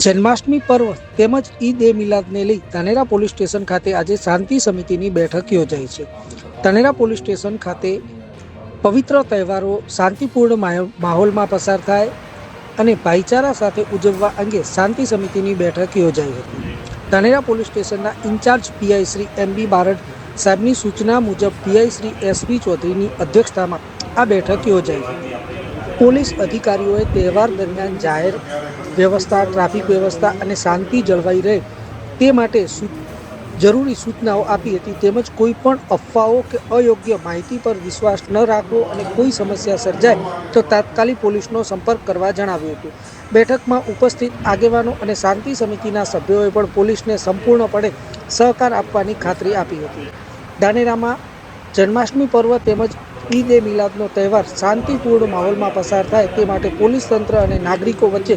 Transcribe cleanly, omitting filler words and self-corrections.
જન્માષ્ટમી પર્વ તેમજ ઈદ એ મિલાદને લઈ ધાનેરા પોલીસ સ્ટેશન ખાતે આજે શાંતિ સમિતિની બેઠક યોજાઈ છે. ધાનેરા પોલીસ સ્ટેશન ખાતે પવિત્ર તહેવારો શાંતિપૂર્ણ માહોલમાં પસાર થાય અને ભાઈચારા સાથે ઉજવવા અંગે શાંતિ સમિતિની બેઠક યોજાઈ હતી. ધાનેરા પોલીસ સ્ટેશનના incharge PI Shri MB Barad સાહેબની સૂચના મુજબ પીઆઈ શ્રી SP ચૌધરીની અધ્યક્ષતામાં આ બેઠક યોજાઈ હતી. પોલીસ અધિકારીઓએ તહેવાર દરમિયાન જાહેર વ્યવસ્થા, ટ્રાફિક વ્યવસ્થા અને શાંતિ જળવાઈ રહે તે માટે જરૂરી સૂચનાઓ આપી હતી. તેમજ કોઈ પણ અફવાઓ કે અયોગ્ય માહિતી પર વિશ્વાસ ન રાખવો અને કોઈ સમસ્યા સર્જાય તો તાત્કાલિક પોલીસનો સંપર્ક કરવા જણાવ્યું હતું. બેઠકમાં ઉપસ્થિત આગેવાનો અને શાંતિ સમિતિના સભ્યોએ પણ પોલીસને સંપૂર્ણપણે સહકાર આપવાની ખાતરી આપી હતી. ધાનેરામાં જન્માષ્ટમી પર્વ તેમજ ઈદ એ મિલાદનો તહેવાર શાંતિપૂર્ણ માહોલમાં પસાર થાય તે માટે પોલીસ તંત્ર અને નાગરિકો વચ્ચે